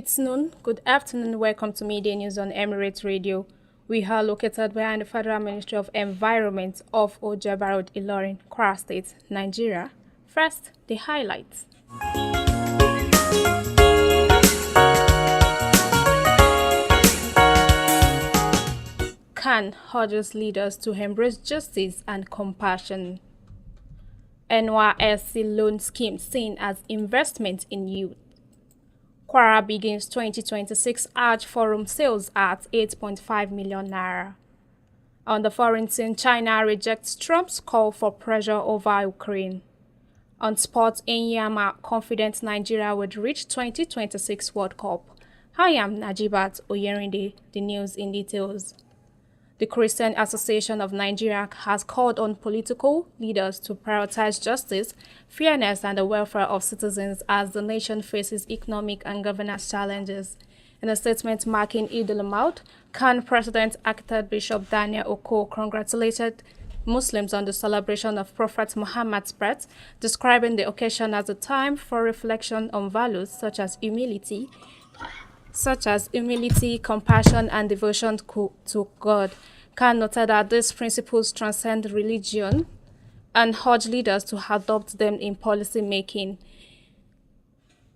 It's noon. Good afternoon. Welcome to Media News on Emirate Radio. We are located behind the Federal Ministry of Environment of NAJEEBAT Ilorin, Kwara State, Nigeria. First, the highlights. CAN urges leaders to embrace justice and compassion. NYSC loan scheme seen as investment in youth. Kwara begins 2026 Hajj Forum sales at 8.5 million naira. On the foreign scene, China rejects Trump's call for pressure over Ukraine. On sports, Enyama confident Nigeria would reach 2026 World Cup. I am NAJEEBAT Oyerinde, the news in details. The Christian Association of Nigeria has called on political leaders to prioritize justice, fairness, and the welfare of citizens as the nation faces economic and governance challenges. In a statement marking Eid al-Maut, CAN President Archbishop Daniel Oko congratulated Muslims on the celebration of Prophet Muhammad's birth, describing the occasion as a time for reflection on values such as humility, compassion, and devotion to God. CAN noted that these principles transcend religion and urged leaders to adopt them in policy making.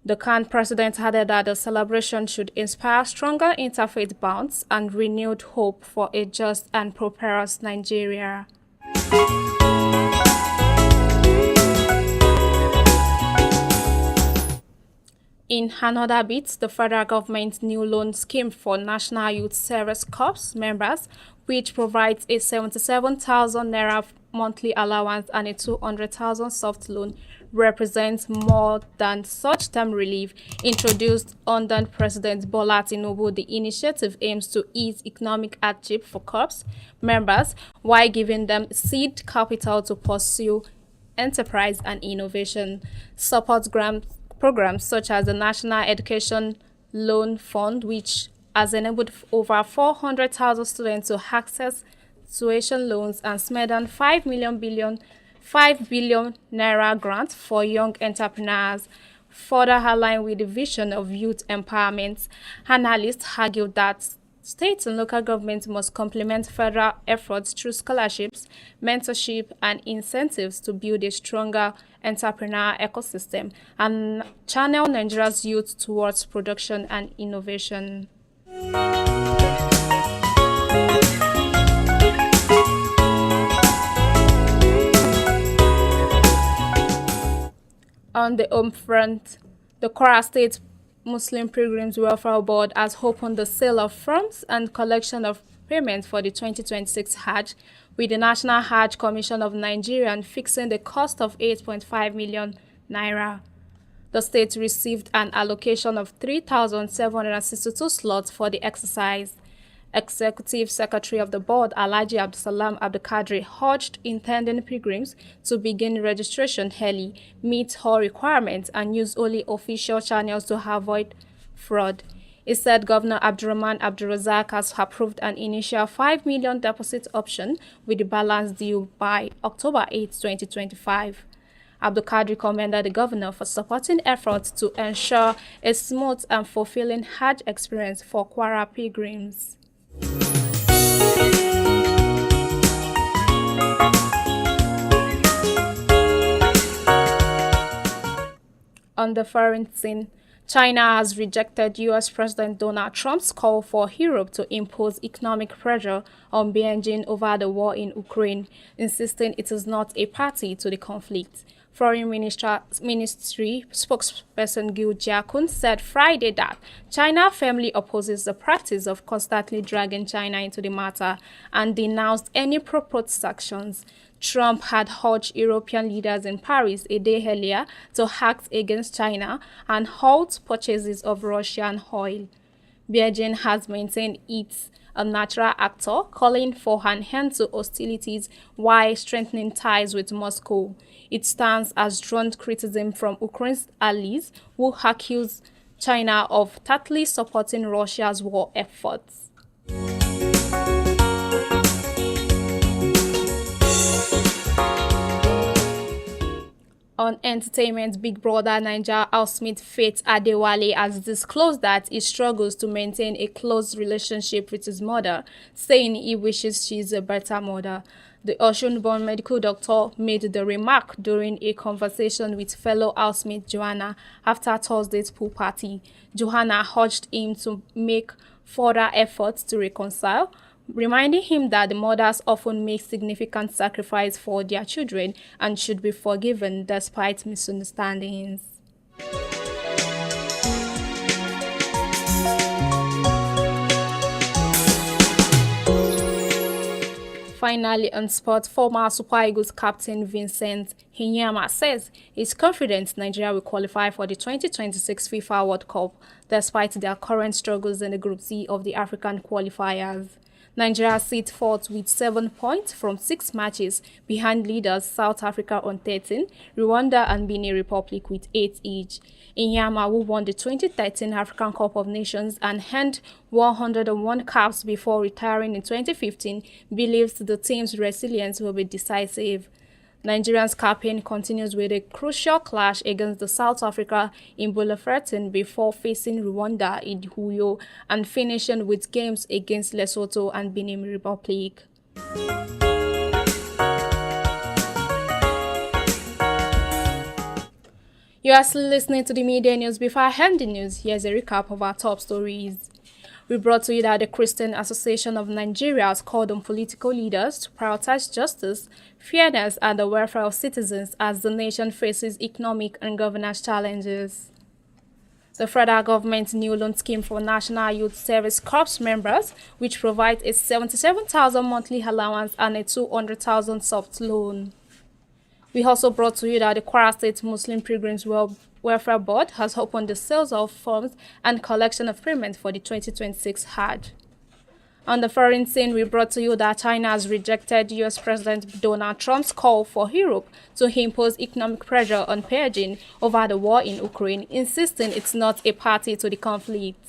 The CAN president added that the celebration should inspire stronger interfaith bonds and renewed hope for a just and prosperous Nigeria. In another bit, the federal government's new loan scheme for National Youth Service Corps members, which provides a 77,000 naira monthly allowance and a 200,000 soft loan, represents more than such term relief introduced under President Bola Tinubu. The initiative aims to ease economic hardship for corps members while giving them seed capital to pursue enterprise and innovation. Support grants programs such as the National Education Loan Fund, which has enabled over 400,000 students to access tuition loans, and SMEDAN 5 billion naira grant for young entrepreneurs, further align with the vision of youth empowerment. Analysts argue that states and local governments must complement federal efforts through scholarships, mentorship, and incentives to build a stronger entrepreneur ecosystem and channel Nigeria's youth towards production and innovation. On the home front, the Kwara State Muslim Pilgrims Welfare Board has opened the sale of forms and collection of payments for the 2026 Hajj, with the National Hajj Commission of Nigeria fixing the cost of 8.5 million naira. The state received an allocation of 3,762 slots for the exercise. Executive Secretary of the Board, Alhaji Abdulsalam Abdulkadri, urged intending pilgrims to begin registration early, meet all requirements, and use only official channels to avoid fraud. He said Governor Abdurrahman Abdulrazak has approved an initial 5 million deposit option with the balance due by October 8, 2025. Abdulkadri commended the governor for supporting efforts to ensure a smooth and fulfilling Hajj experience for Kwara pilgrims. On the foreign scene, China has rejected U.S. President Donald Trump's call for Europe to impose economic pressure on Beijing over the war in Ukraine, insisting it is not a party to the conflict. Foreign Ministry spokesperson Gu Jiakun said Friday that China firmly opposes the practice of constantly dragging China into the matter and denounced any proposed sanctions. Trump had urged European leaders in Paris a day earlier to act against China and halt purchases of Russian oil. Beijing has maintained it's a natural actor, calling for an end to hostilities while strengthening ties with Moscow. It stands as drawn criticism from Ukraine's allies, who accuse China of tacitly supporting Russia's war efforts. On entertainment, Big Brother Naija housemate Faith Adewale has disclosed that he struggles to maintain a close relationship with his mother, saying he wishes she is a better mother. The Osun-born medical doctor made the remark during a conversation with fellow housemate Joanna after Thursday's pool party. Joanna urged him to make further efforts to reconcile, reminding him that the mothers often make significant sacrifices for their children and should be forgiven despite misunderstandings. Finally, on sport, former Super Eagles captain Vincent Hinyama says he's confident Nigeria will qualify for the 2026 FIFA World Cup despite their current struggles in the Group C of the African qualifiers. Nigeria sits fourth with 7 points from 6 matches, behind leaders South Africa on 13, Rwanda and Benin Republic with 8 each. Inyama, who won the 2013 African Cup of Nations and earned 101 caps before retiring in 2015, believes the team's resilience will be decisive. Nigerian's campaign continues with a crucial clash against the South Africa in Bloemfontein before facing Rwanda in Uyo and finishing with games against Lesotho and Benin Republic. You are still listening to the media news. Before I end the news, here's a recap of our top stories. We brought to you that the Christian Association of Nigeria has called on political leaders to prioritize justice, fairness, and the welfare of citizens as the nation faces economic and governance challenges. The federal government's new loan scheme for National Youth Service Corps members, which provides a 77,000 monthly allowance and a 200,000 soft loan. We also brought to you that the Kwara State Muslim Pilgrims Welfare Board has opened the sales of forms and collection of payment for the 2026 Hajj. On the foreign scene, we brought to you that China has rejected U.S. President Donald Trump's call for Europe to impose economic pressure on Beijing over the war in Ukraine, insisting it's not a party to the conflict.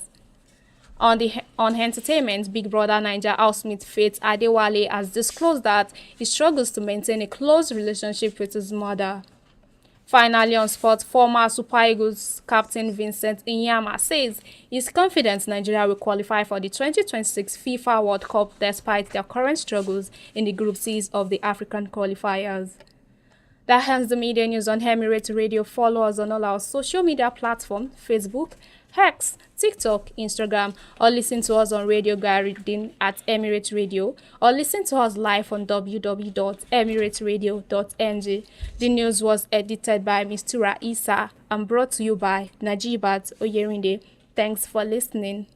On entertainment, Big Brother Naija housemate Faith Adewale has disclosed that he struggles to maintain a close relationship with his mother. Finally, on sports, former Super Eagles captain Vincent Inyama says he's confident Nigeria will qualify for the 2026 FIFA World Cup despite their current struggles in the Group C's of the African qualifiers. That ends the media news on Emirate Radio. Follow us on all our social media platforms, Facebook, X, TikTok, Instagram, or listen to us on Radio Garden at Emirate Radio, or listen to us live on www.emirateradio.ng. The news was edited by Mistura Isa and brought to you by NAJEEBAT Oyerinde. Thanks for listening.